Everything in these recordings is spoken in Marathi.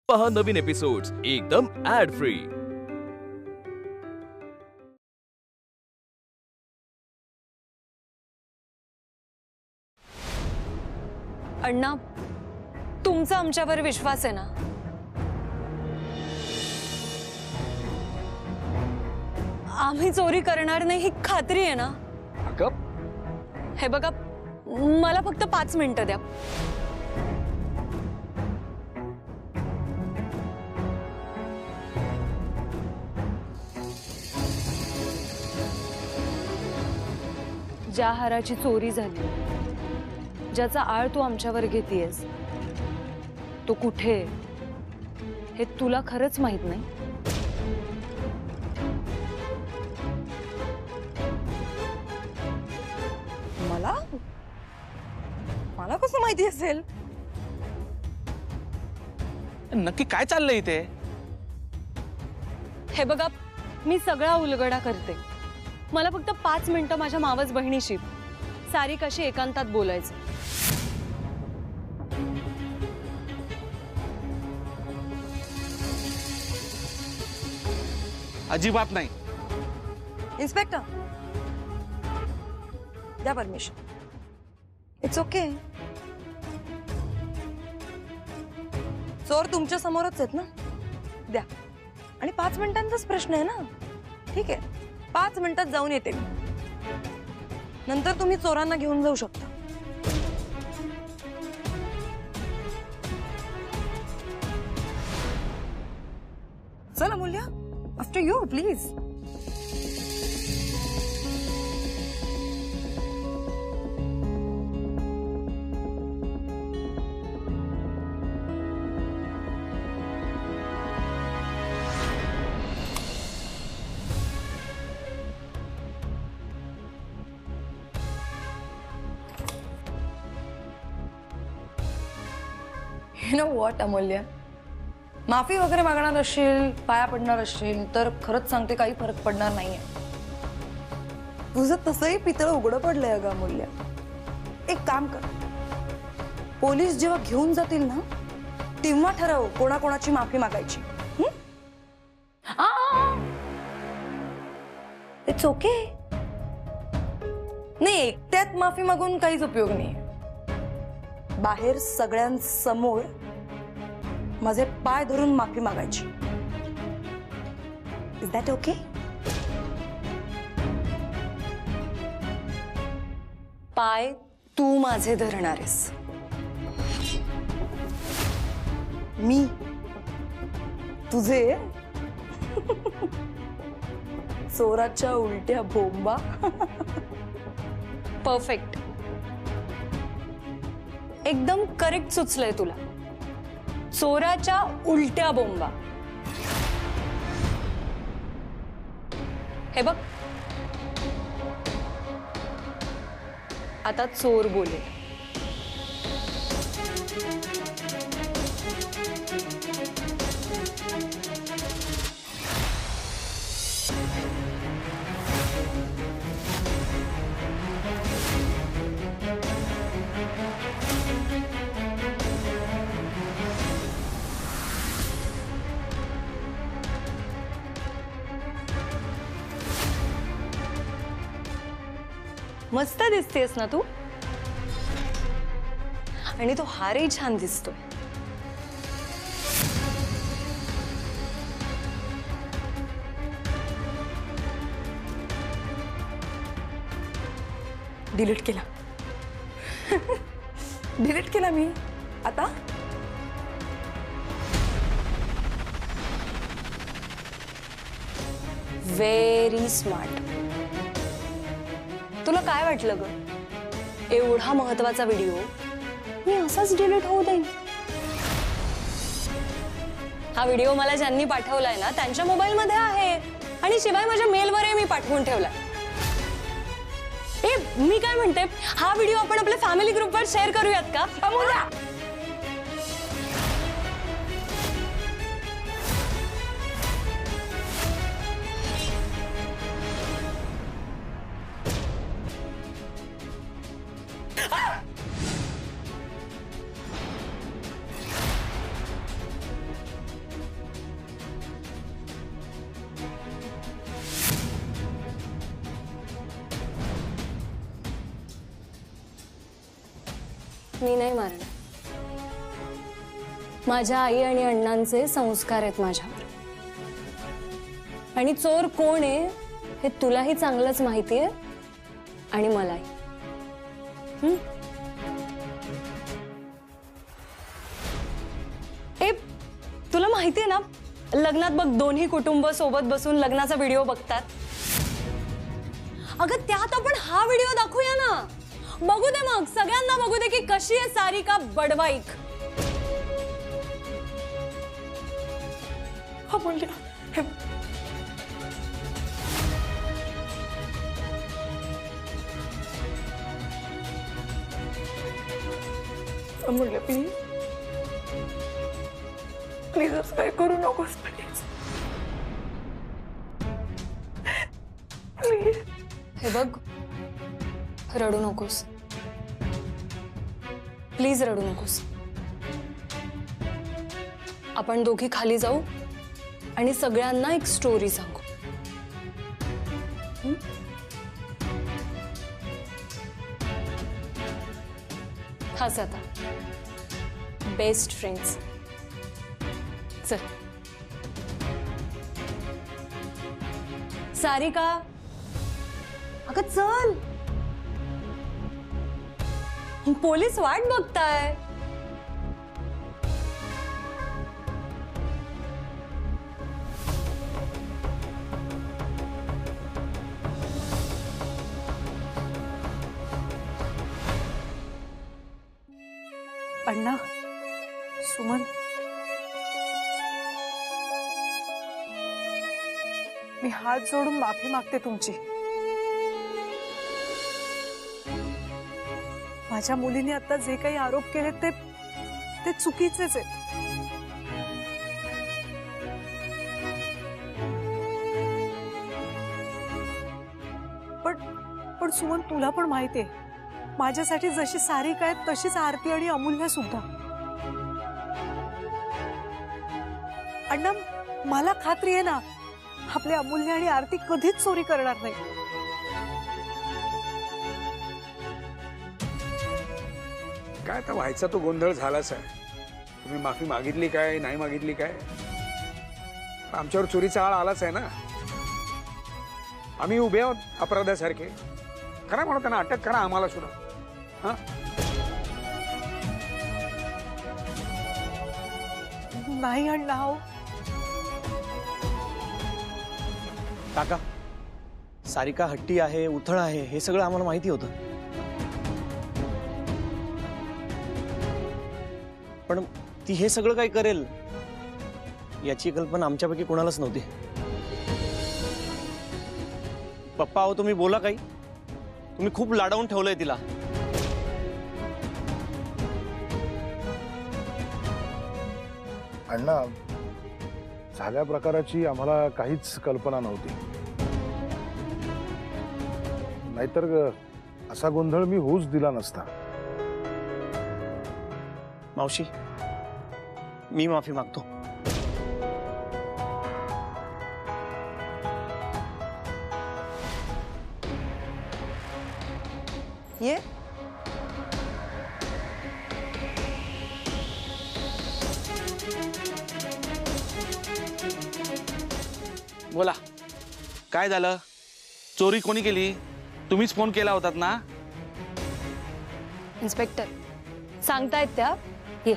पहा नवीन एपिसोड्स एकदम ऍड फ्री। अण्णा, तुमचा आमच्यावर विश्वास आहे ना? आम्ही चोरी करणार नाही ही खात्री आहे ना? हे बघा, मला फक्त 5 मिनिटं द्या। ज्या हाराची चोरी झाली, ज्याचा आळ तू आमच्यावर घेतीयस, तो कुठे हे तुला खरंच माहित नाही? मला कसं माहिती असेल? नक्की काय चाललंय इथे? हे बघा, मी सगळा उलगडा करते। मला फक्त 5 मिनिटं माझ्या मावस बहिणीशी सारिकाशी एकांतात बोलायचं। अजिबात नाही। इन्स्पेक्टर, द्या परमिशन। It's okay. चोर तुमच्या समोरच आहेत ना, द्या। आणि 5 मिनिटांचाच प्रश्न आहे ना, ठीक आहे। 5 मिनिटात जाऊन येते मी, नंतर तुम्ही चोरांना घेऊन जाऊ शकता। चला मूल्या, after you please. You know what अमूल्य, माफी वगैरे मागणार असशील, पाया पडणार असशील तर खरंच सांगते काही फरक पडणार नाहीये। तुझं तसंही पितळ उघडं पडलंय अगं अमूल्य। एक काम कर, पोलीस जेव्हा घेऊन जातील ना, तेव्हा ठरव कोणाकोणाची माफी मागायची। It's okay. नाही, एकट्यात माफी मागून काहीच उपयोग नाही। बाहेर सगळ्यांसमोर माझे पाय धरून माफी मागायची। Is that okay? पाय तू माझे धरणार आहेस, मी तुझे चोराच्या उलट्या बोंबा। परफेक्ट, एकदम करेक्ट सुचलंय तुला। चोराच्या उलट्या बोंबा। हे बघ, आता चोर बोले। मस्त दिसतेस ना तू, आणि तो हारही छान दिसतोय। डिलीट केला। डिलीट केला मी आता। Very smart. तुला काय वाटलं ग, एवढा महत्वाचा व्हिडिओ मी असाच डिलीट होऊ देईन? हा व्हिडिओ मला ज्यांनी पाठवलाय ना, त्यांच्या मोबाईल मध्ये आहे, आणि शिवाय माझ्या मेलवरही मी पाठवून ठेवलाय। मी काय म्हणते, हा व्हिडिओ आपण आपल्या फॅमिली ग्रुपवर शेअर करूयात का? अमूल्या, मी नाही मारणार. माझ्या आई आणि अण्णांचे संस्कार आहेत माझ्यावर. आणि चोर कोण आहे हे तुलाही चांगलंच माहिती आहे आणि मलाही. ए, तुला माहितीये ना, लग्नात बघ दोन्ही कुटुंब सोबत बसून लग्नाचा व्हिडिओ बघतात. अगं त्यात आपण हा व्हिडिओ दाखवूया ना. बघू दे मग, सगळ्यांना बघू दे की कशी आहे सारिका बडवाईक. अमूल्य, अमूल्य प्लीज प्लीज काय करू नकोस प्लीज प्लीज. हे बघ, रडू नकोस प्लीज, रडू नकोस. आपण दोघी खाली जाऊ आणि सगळ्यांना एक स्टोरी सांगू. हस आता. Best friends. चल सारिका, अगं चल, पोलीस वाट बघताय. अण्णा, सुमन, मी हात जोडून माफी मागते तुमची. माझ्या मुलीने आता जे काही आरोप केले ते चुकीचेच आहेत. पण सुमन, तुला पण माहितीये माझ्यासाठी जशी सारिका आहे तशीच आरती आणि अमूल्य सुद्धा. अण्णा, मला खात्री आहे ना, आपले अमूल्य आणि आरती कधीच चोरी करणार नाही. काय तर व्हायचा तो गोंधळ झालाच आहे. तुम्ही माफी मागितली काय नाही मागितली काय, आमच्यावर चोरीचा आळ आलाच आहे ना. आम्ही उभे आहोत अपराधासारखे. करा म्हणून त्यांना अटक करा, आम्हाला सुद्धा. हा, नाही अण्णा. हो काका, सारिका हट्टी आहे, उथळ आहे, हे सगळं आम्हाला माहिती होतं. पण ती हे सगळं काय करेल याची कल्पना आमच्यापैकी कोणालाच नव्हती. पप्पा, अहो तुम्ही बोला काही. तुम्ही खूप लाडावून ठेवलंय तिला. अण्णा, झाल्या प्रकाराची आम्हाला काहीच कल्पना नव्हती. नाहीतर असा गोंधळ मी होऊच दिला नसता. मावशी, मी माफी मागतो. ये बोला, काय झालं? चोरी कोणी केली? तुम्हीच फोन केला होतात ना? इन्स्पेक्टर सांगतायत त्या. ये.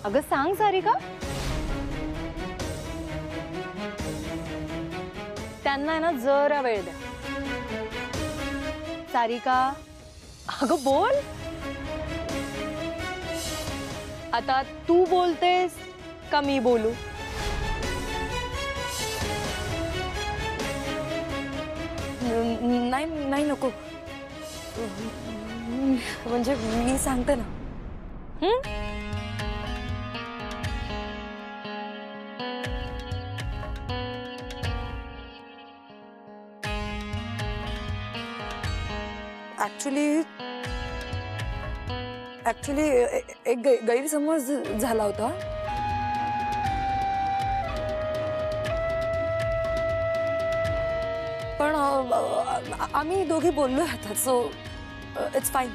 अगं सांग सारिका. त्यांना आहे ना जरा वेळ द्या. सारिका, अगं बोल. आता तू बोलतेस का मी बोलू? नाही नाही नको. म्हणजे मी सांगते ना. ऍक्च्युली एक गैरसमज झाला होता. पण आम्ही दोघी बोललो आता, सो इट्स फाईन.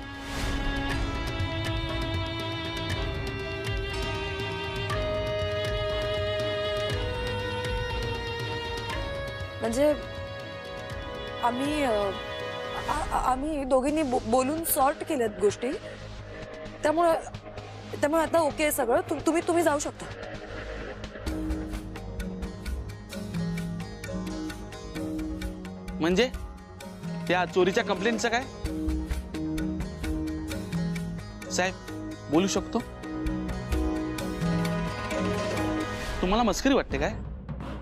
म्हणजे आम्ही दोघींनी बोलून सॉर्ट केल्यात गोष्टी, त्यामुळे आता ओके आहे सगळं. तुम्ही जाऊ शकता. म्हणजे त्या चोरीच्या कंप्लेंटचं काय? साहेब बोलू शकतो? तुम्हाला मस्करी वाटते काय?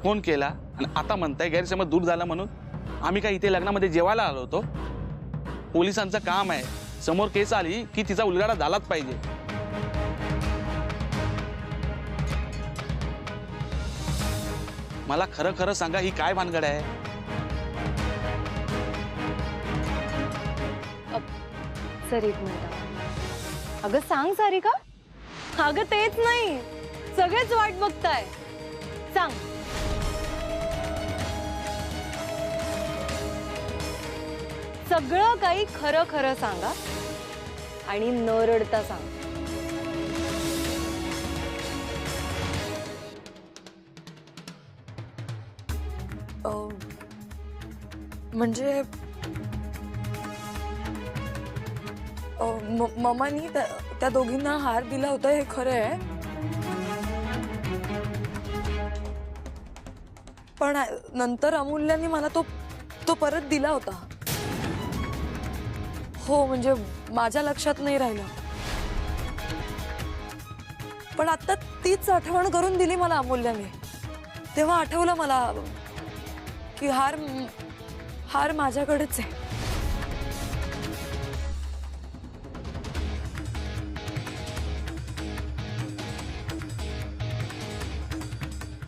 फोन केला आणि आता म्हणताय गैरसमज दूर झाला म्हणून? आम्ही काय इथे लग्नामध्ये जेवायला आलो होतो? पोलिसांचं काम आहे, समोर केस आली की तिचा उलगडा झालाच पाहिजे. मला खरं खरं सांगा, ही काय भानगड आहे? सर एक मिनिट. अगं सांग सारिका. अगं तेच नाही, सगळेच वाट बघताय. सांग. सगळं काही खरं खरं सांगा आणि न रडता सांग. म्हणजे मम्मानी त्या दोघींना हार दिला होता हे खरं आहे, पण नंतर अमूल्याने मला तो परत दिला होता. हो म्हणजे माझ्या लक्षात नाही राहिलं, पण आता तीच आठवण करून दिली मला अमूल्याने. तेव्हा आठवलं मला की हार माझ्याकडेच आहे.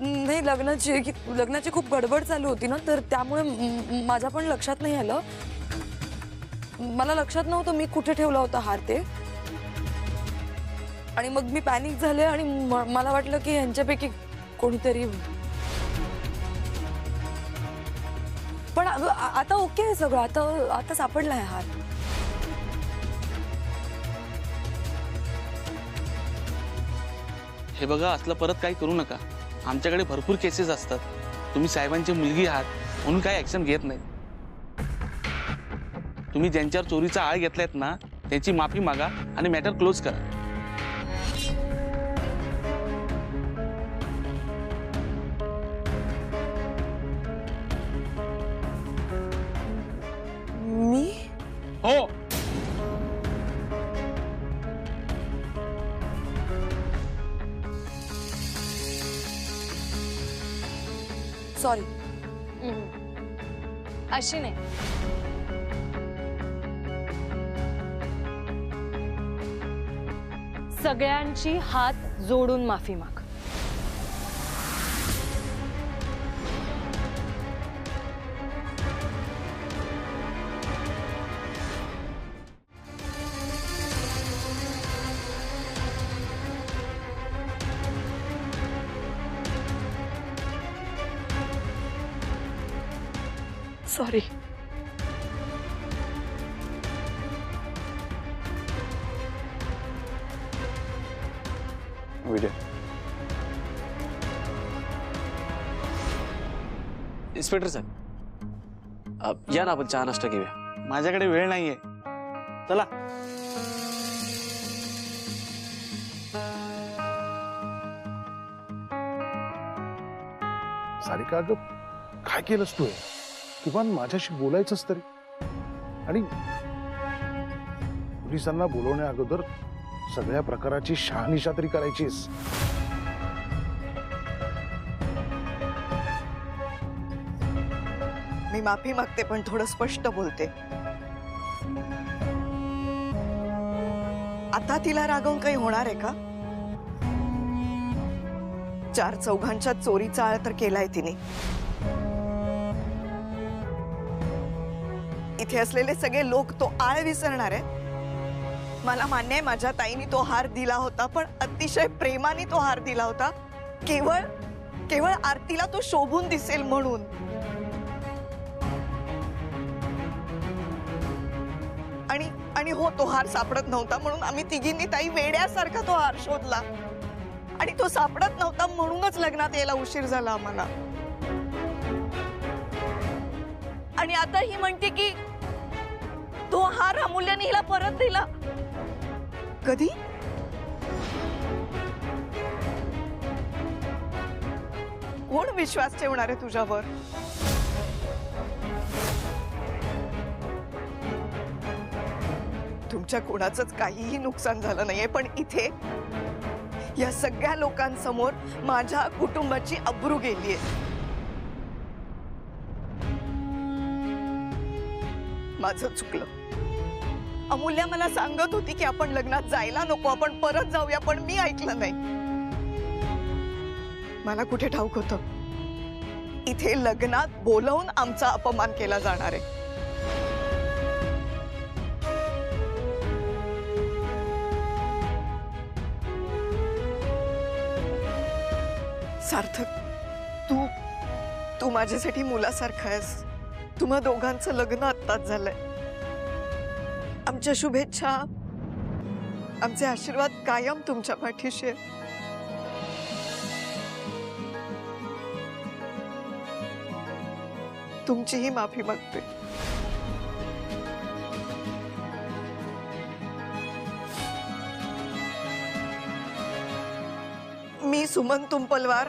नाही, लग्नाची खूप गडबड चालू होती ना, तर त्यामुळे माझ्या पण लक्षात नाही आलं. मला लक्षात नव्हतं मी कुठे ठेवला होता हार ते, आणि मग मी पॅनिक झाले आणि मला वाटलं की यांच्यापैकी कोणीतरी. पण आता ओके आहे सगळं. आता सापडलाय हार. हे बघा, असलं परत काही करू नका. आमच्याकडे भरपूर केसेस असतात. तुम्ही साहेबांची मुलगी आहात म्हणून काही ऍक्शन घेत नाही. तुम्ही ज्यांच्यावर चोरीचा आळ घेतलायत ना, त्यांची माफी मागा आणि मॅटर क्लोज करा. मी हो. सॉरी. अशी नाही. सगळ्यांची हात जोडून माफी माग. सॉरी. विजय. इन्स्पेक्टर साहेब, या ना आपण चहा नाश्ता घेऊया. माझ्याकडे वेळ नाहीये, चला. सारिका, अगं काय केलंस तू? किमान माझ्याशी बोलायचंच तरी. आणि पोलिसांना बोलवण्या अगोदर सगळ्या प्रकाराची शहानिशा तरी करायचीस. मी माफी मागते, पण थोडं स्पष्ट बोलते. आता तिला रागवून काही होणार आहे का? 4 चौघांच्या चोरीचा आळ तर केलाय तिने. इथे असलेले सगळे लोक तो आळ विसरणार आहे. मला मान्य आहे माझ्या ताईने तो हार दिला होता, पण अतिशय प्रेमाने तो हार दिला होता, केवळ आरतीला तो शोभून दिसेल म्हणून. आणि हो, तो हार सापडत नव्हता म्हणून आम्ही तिघींनी ताई वेड्यासारखा तो हार शोधला आणि तो सापडत नव्हता म्हणूनच लग्नात यायला उशीर झाला आम्हाला. आणि आता ही म्हणते की तो हार अमूल्याने हिला परत दिला. कधी? कोण विश्वास ठेवणार आहे तुझ्यावर? तुमच्या कोणाचंच काहीही नुकसान झालं नाहीये, पण इथे या सगळ्या लोकांसमोर माझ्या कुटुंबाची अब्रू गेलीये. माझं चुकलं. अमूल्या मला सांगत होती की आपण लग्नात जायला नको, आपण परत जाऊया, पण मी ऐकलं नाही. मला कुठे ठाऊक होतं इथे लग्नात बोलवून आमचा अपमान केला जाणार आहे. सार्थक, तू माझ्यासाठी मुलासारखा आहेस. तुम्हा दोघांचं लग्न आत्ताच झालंय. आमच्या शुभेच्छा, आमचे आशीर्वाद कायम तुमच्या पाठीशी आहेत. तुमचीही माफी मागते. मी सुमन तुंपलवार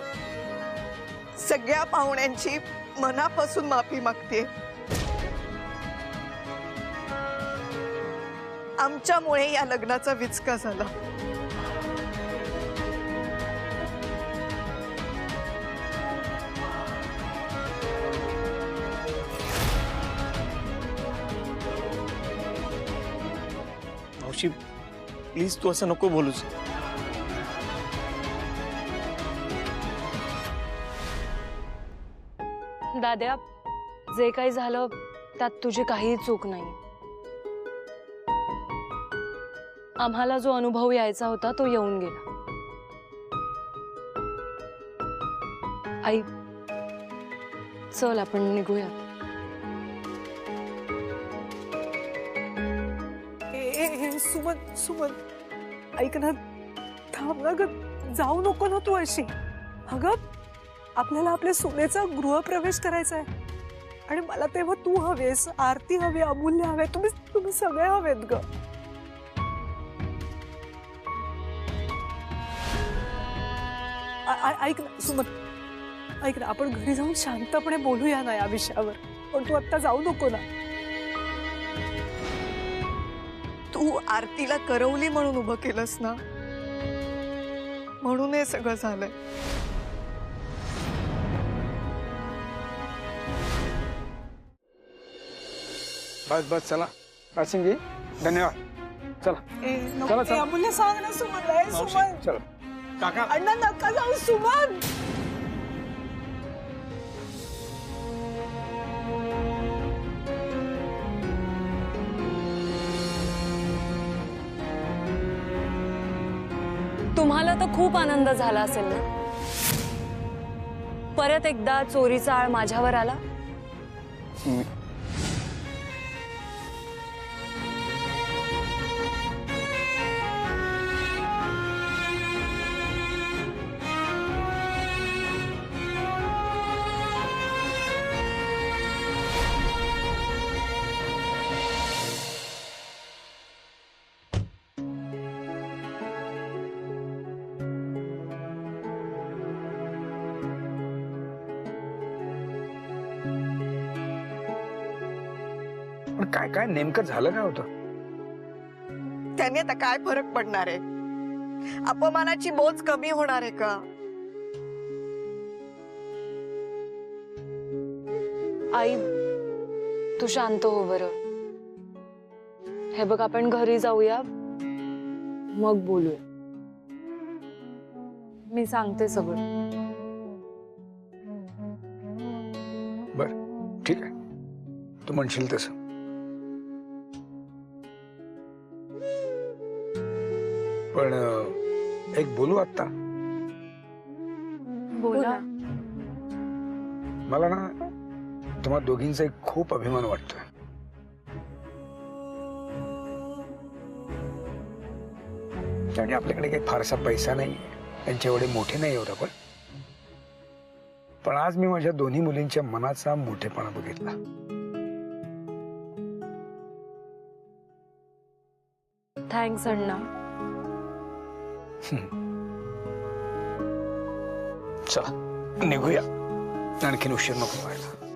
सगळ्या पाहुण्यांची मनापासून माफी मागते. आमच्यामुळे या लग्नाचा विचका झाला. मावशी प्लीज तू असं नको बोलूस. दाद्या, जे काही झालं त्यात तुझी काहीही चूक नाही. आम्हाला जो अनुभव यायचा होता तो येऊन गेला. आई, चल आपण निघूया. सुमन सुमन ऐक ना, थांब ना ग, जाऊ नको ना तू अशी. अगं आपल्याला आपल्या सुनेचा गृहप्रवेश करायचा आहे आणि मला तेव्हा तू हवेस, आरती हवी, अमूल्य हवे, तुम्ही सगळे हवेत ग. ऐक ना सुमन, ऐक ना, आपण घरी जाऊन शांतपणे बोलूया ना या विषयावर, पण तू आता जाऊ नको ना. तू आरतीला करवली म्हणून उभं केलंस ना, म्हणून हे सगळं झालंय. बस बस, चला रासिंगी, धन्यवाद. चला चला चला. अमूल्य सांग ना सुमनला. सुमन, चला काका, अण्णा नका जाऊ सुमन. तुम्हाला तर खूप आनंद झाला असेल ना, परत एकदा चोरीचा आळ माझ्यावर आला. पण काय काय नेमकं झालं काय होतं? त्याने आता काय फरक पडणार आहे? अपमानाची बोच कमी होणार आहे का? आई, तू शांत हो बरं. हे बघ, आपण घरी जाऊया, मग बोलूया. मी सांगते सगळं. बर, ठीक आहे, तू म्हणशील तसं. पण एक बोलू आत्ता? बोला. मला ना तुम्हा दोघींचा एक खूप अभिमान वाटतोय. त्यांच्यासाठी आपल्याकडे काही फारसा पैसा नाही, त्यांच्या एवढे मोठे नाही होत आपण. पण आज मी माझ्या दोन्ही मुलींच्या मनाचा मोठेपणा बघितला. थँक्स अण्णा. चला निघूया, आणखीन उशीर नको व्हायला.